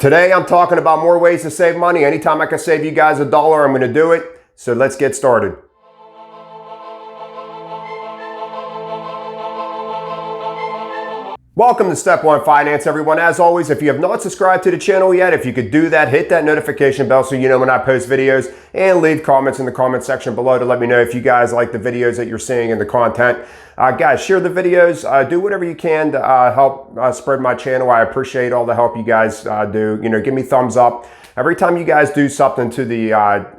Today I'm talking about more ways to save money. Anytime I can save you guys $1, I'm going to do it. So let's get started. Welcome to Step One Finance, everyone. As always, if you have not subscribed to the channel yet, if you could do that, hit that notification bell so you know when I post videos, and leave comments in the comment section below to let me know if you guys like the videos that you're seeing and the content. Guys, share the videos. Do whatever you can to help spread my channel. I appreciate all the help you guys do. Give me thumbs up. Every time you guys do something to the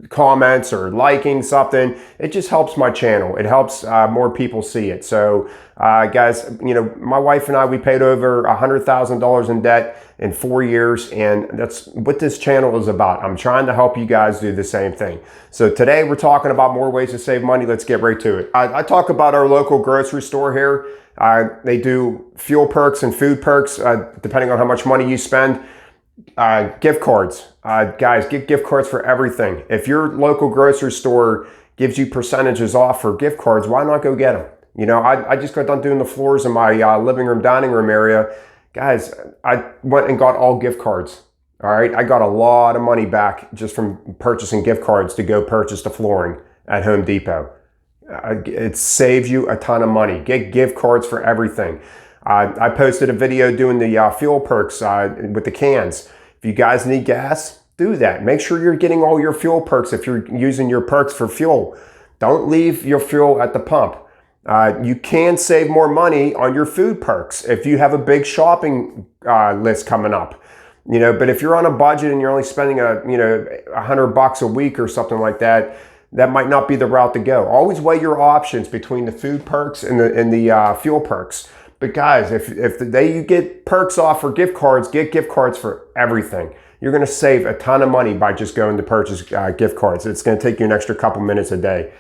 comments or liking something, it just helps my channel. It helps more people see it. So guys, my wife and I, we paid over $100,000 in debt in 4 years, and that's what this channel is about. I'm trying to help you guys do the same thing. So today we're talking about more ways to save money. Let's get right to it. I talk about our local grocery store here. They do fuel perks and food perks, depending on how much money you spend. Gift cards. Guys, get gift cards for everything. If your local grocery store gives you percentages off for gift cards, why not go get them? I just got done doing the floors in my living room, dining room area. Guys, I went and got all gift cards. All right. I got a lot of money back just from purchasing gift cards to go purchase the flooring at Home Depot. It saves you a ton of money. Get gift cards for everything. I posted a video doing the fuel perks with the cans. If you guys need gas, do that. Make sure you're getting all your fuel perks if you're using your perks for fuel. Don't leave your fuel at the pump. You can save more money on your food perks if you have a big shopping list coming up. But if you're on a budget and you're only spending $100 a week or something like that, that might not be the route to go. Always weigh your options between the food perks and the fuel perks. But guys, if the day you get perks off for gift cards, get gift cards for everything. You're going to save a ton of money by just going to purchase gift cards. It's going to take you an extra couple minutes a day.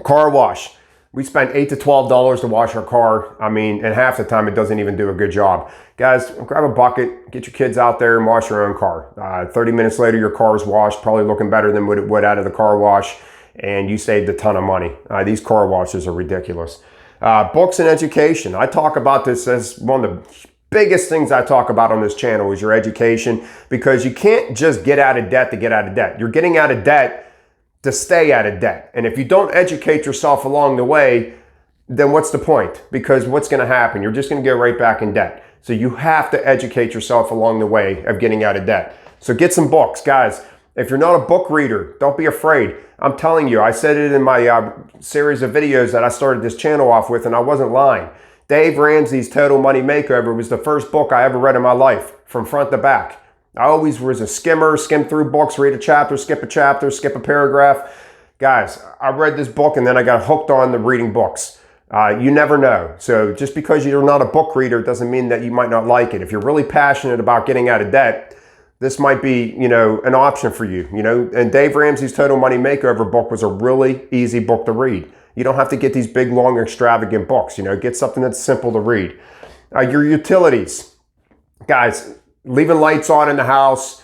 Car wash. We spend $8 to $12 to wash our car. And half the time it doesn't even do a good job. Guys, grab a bucket, get your kids out there and wash your own car. 30 minutes later, your car is washed, probably looking better than what it would out of the car wash, and you saved a ton of money. These car washes are ridiculous. Books and education. I talk about this as one of the biggest things I talk about on this channel is your education, because you can't just get out of debt to get out of debt. You're getting out of debt to stay out of debt. And if you don't educate yourself along the way, then what's the point? Because what's going to happen? You're just going to get right back in debt. So you have to educate yourself along the way of getting out of debt. So get some books. Guys, if you're not a book reader, don't be afraid. I'm telling you, I said it in my series of videos that I started this channel off with, and I wasn't lying. Dave Ramsey's Total Money Makeover was the first book I ever read in my life, from front to back. I always was a skimmer, skim through books, read a chapter, skip a paragraph. Guys, I read this book and then I got hooked on the reading books. You never know. So just because you're not a book reader doesn't mean that you might not like it. If you're really passionate about getting out of debt, this might be, an option for you, And Dave Ramsey's Total Money Makeover book was a really easy book to read. You don't have to get these big, long, extravagant books, Get something that's simple to read. Your utilities. Guys, leaving lights on in the house,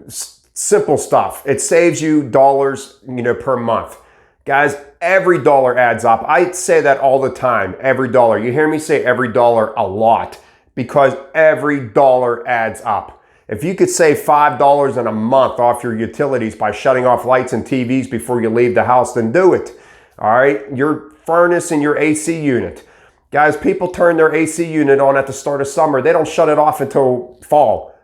simple stuff. It saves you dollars, per month. Guys, every dollar adds up. I say that all the time, every dollar. You hear me say every dollar a lot, because every dollar adds up. If you could save $5 in a month off your utilities by shutting off lights and TVs before you leave the house, then do it. All right, your furnace and your AC unit. Guys, people turn their AC unit on at the start of summer. They don't shut it off until fall.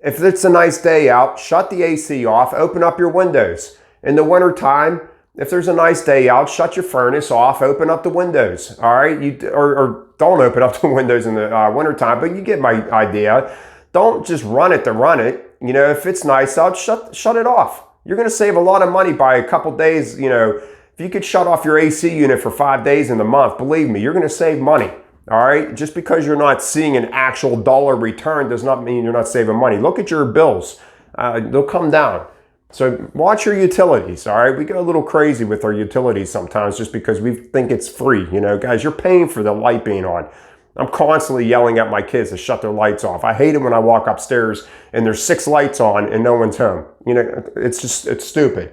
If it's a nice day out, shut the AC off, open up your windows. In the wintertime, if there's a nice day out, shut your furnace off, open up the windows. All right, or don't open up the windows in the wintertime, but you get my idea. Don't just run it to run it. If it's nice out, shut it off. You're going to save a lot of money by a couple days, If you could shut off your AC unit for 5 days in the month, believe me, you're going to save money. All right. Just because you're not seeing an actual dollar return does not mean you're not saving money. Look at your bills. They'll come down. So watch your utilities. All right. We get a little crazy with our utilities sometimes just because we think it's free. Guys, you're paying for the light being on. I'm constantly yelling at my kids to shut their lights off. I hate it when I walk upstairs and there's 6 lights on and no one's home. It's stupid.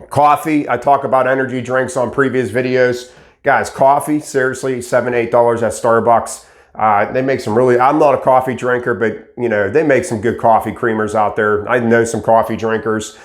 Coffee. I talk about energy drinks on previous videos. Guys, coffee, seriously, $7, $8 at Starbucks. They make some really, I'm not a coffee drinker, but you know, they make some good coffee creamers out there. I know some coffee drinkers.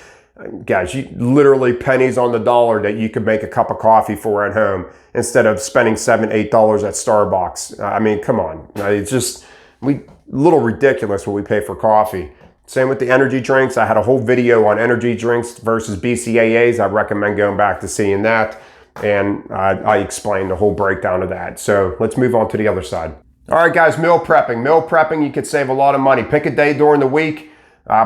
Guys, you literally pennies on the dollar that you could make a cup of coffee for at home instead of spending $7, $8 at Starbucks. I mean, come on. It's just, a little ridiculous what we pay for coffee. Same with the energy drinks. I had a whole video on energy drinks versus BCAAs. I recommend going back to seeing that. And I explained the whole breakdown of that. So let's move on to the other side. All right, guys, meal prepping. Meal prepping, you could save a lot of money. Pick a day during the week,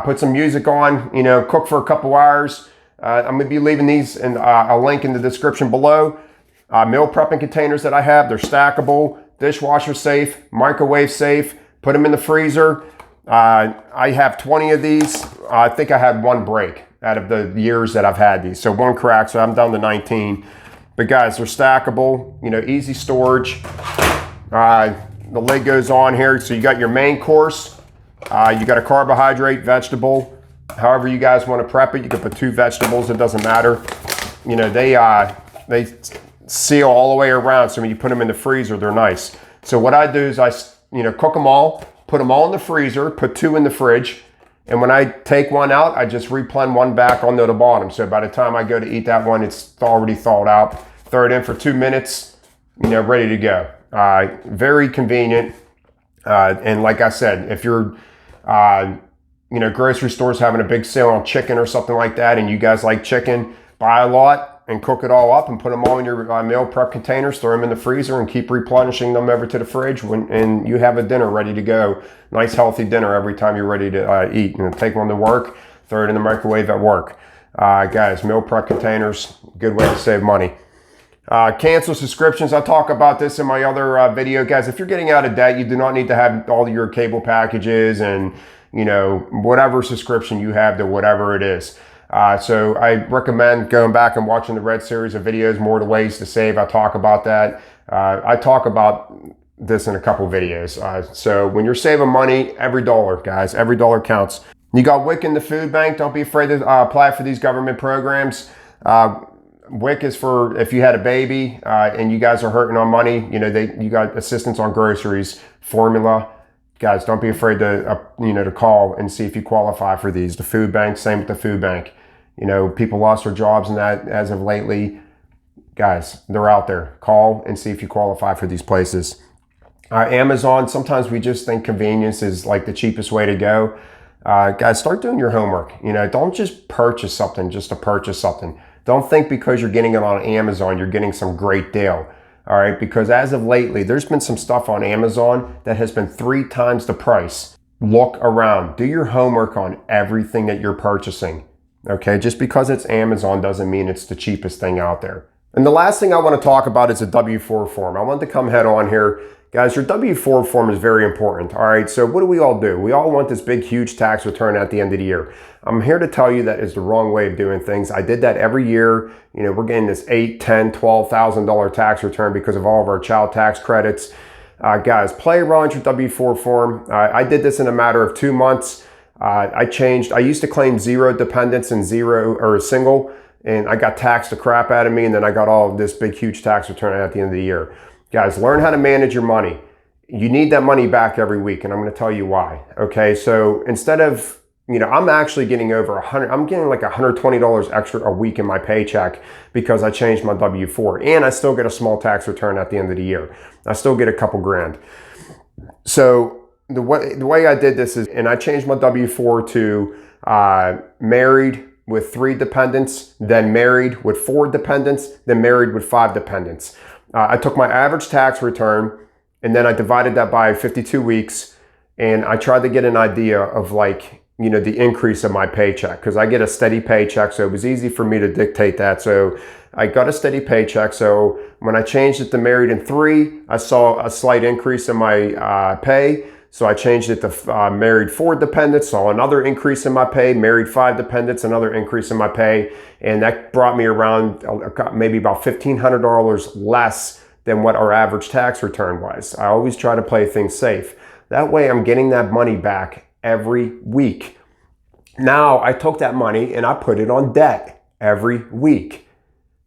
put some music on, you know, cook for a couple hours. I'm gonna be leaving these in a link in the description below. Meal prepping containers that I have, they're stackable, dishwasher safe, microwave safe, put them in the freezer. I have 20 of these. I think I had one break out of the years that I've had these. So one crack, so I'm down to 19. But guys, they're stackable, you know, easy storage. The lid goes on here. So you got your main course. You got a carbohydrate, vegetable. However you guys want to prep it, you can put 2 vegetables, it doesn't matter. You know, they seal all the way around. So when you put them in the freezer, they're nice. So what I do is I, you know, cook them all, put them all in the freezer, put 2 in the fridge. And when I take one out, I just replenish one back onto the bottom. So by the time I go to eat that one, it's already thawed out. Throw it in for 2 minutes, you know, ready to go. Very convenient. And like I said, if you're, you know, grocery stores having a big sale on chicken or something like that, and you guys like chicken, buy a lot and cook it all up and put them all in your meal prep containers, throw them in the freezer and keep replenishing them over to the fridge and you have a dinner ready to go. Nice healthy dinner every time you're ready to eat. And take one to work, throw it in the microwave at work. Guys, meal prep containers, good way to save money. Cancel subscriptions. I talk about this in my other video. Guys, if you're getting out of debt, you do not need to have all your cable packages and, you know, whatever subscription you have to whatever it is. So I recommend going back and watching the Red series of videos, more the ways to save. I talk about that. I talk about this in a couple videos. So when you're saving money, every dollar, guys, every dollar counts. You got WIC in the food bank. Don't be afraid to apply for these government programs. WIC is for if you had a baby and you guys are hurting on money, you know, you got assistance on groceries, formula. Guys, don't be afraid to, you know, to call and see if you qualify for these. The food bank, same with the food bank. You know, people lost their jobs and that as of lately. Guys, they're out there. Call and see if you qualify for these places. Amazon, sometimes we just think convenience is like the cheapest way to go. Guys, start doing your homework. You know, don't just purchase something just to purchase something. Don't think because you're getting it on Amazon, you're getting some great deal. All right, because as of lately, there's been some stuff on Amazon that has been 3 times the price. Look around. Do your homework on everything that you're purchasing. Okay, just because it's Amazon doesn't mean it's the cheapest thing out there. And the last thing I want to talk about is a W-4 form. I want to come head on here. Guys, your W-4 form is very important. All right, so what do? We all want this big, huge tax return at the end of the year. I'm here to tell you that is the wrong way of doing things. I did that every year. You know, we're getting this $8,000, $10,000, $12,000 tax return because of all of our child tax credits. Guys, play around with your W-4 form. I did this in a matter of 2 months. I used to claim 0 dependents and 0 or single, and I got taxed the crap out of me, and then I got all of this big, huge tax return at the end of the year. Guys, learn how to manage your money. You need that money back every week, and I'm going to tell you why. Okay, so instead of, you know, I'm actually getting over I'm getting like $120 extra a week in my paycheck because I changed my W-4, and I still get a small tax return at the end of the year. I still get a couple grand. So the way I did this is, and I changed my W-4 to married with 3 dependents, then married with 4 dependents, then married with 5 dependents. I took my average tax return and then I divided that by 52 weeks, and I tried to get an idea of, like, you know, the increase of my paycheck, because I get a steady paycheck, so it was easy for me to dictate that. So I got a steady paycheck. So when I changed it to married in 3, I saw a slight increase in my pay. So I changed it to married 4 dependents, saw another increase in my pay, married 5 dependents, another increase in my pay. And that brought me around maybe about $1,500 less than what our average tax return was. I always try to play things safe. That way I'm getting that money back every week. Now I took that money and I put it on debt every week.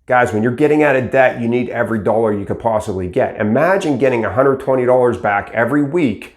Guys, when you're getting out of debt, you need every dollar you could possibly get. Imagine getting $120 back every week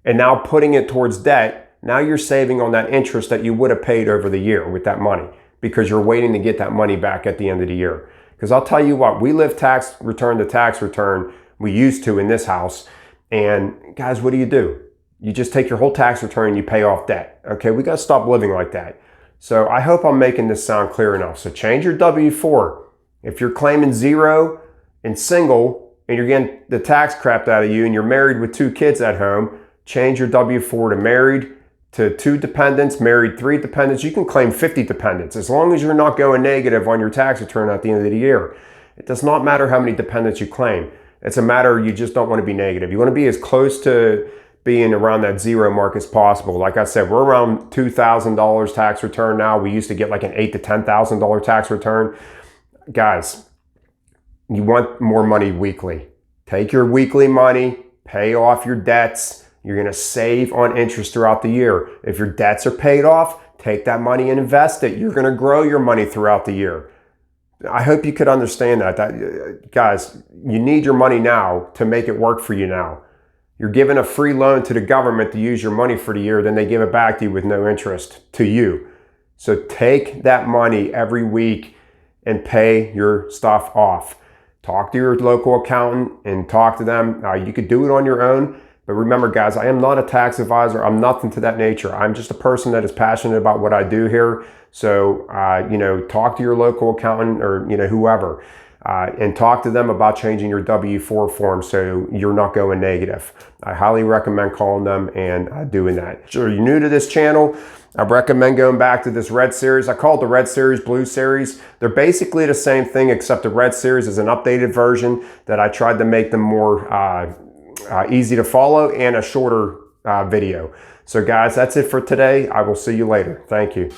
and now putting it towards debt. Now you're saving on that interest that you would have paid over the year with that money, because you're waiting to get that money back at the end of the year. Because I'll tell you what, we live tax return to tax return. We used to in this house. And guys, what do? You just take your whole tax return and you pay off debt. Okay, we got to stop living like that. So I hope I'm making this sound clear enough. So change your W-4. If you're claiming 0 and single and you're getting the tax crapped out of you and you're married with 2 kids at home, change your W-4 to married, to 2 dependents, married 3 dependents. You can claim 50 dependents as long as you're not going negative on your tax return at the end of the year. It does not matter how many dependents you claim. It's a matter you just don't want to be negative. You want to be as close to being around that 0 mark as possible. Like I said, we're around $2,000 tax return now. We used to get like an $8,000 to $10,000 tax return. Guys, you want more money weekly. Take your weekly money, pay off your debts. You're going to save on interest throughout the year. If your debts are paid off, take that money and invest it. You're going to grow your money throughout the year. I hope you could understand that. Guys, you need your money now to make it work for you now. You're giving a free loan to the government to use your money for the year, then they give it back to you with no interest to you. So take that money every week and pay your stuff off. Talk to your local accountant and talk to them. You could do it on your own, but remember, guys, I am not a tax advisor. I'm nothing to that nature. I'm just a person that is passionate about what I do here. So, talk to your local accountant or, whoever, and talk to them about changing your W-4 form so you're not going negative. I highly recommend calling them and doing that. So you're new to this channel, I recommend going back to this Red Series. I call it the Red Series, Blue Series. They're basically the same thing, except the Red Series is an updated version that I tried to make them more easy to follow and a shorter video. So guys, that's it for today. I will see you later. Thank you.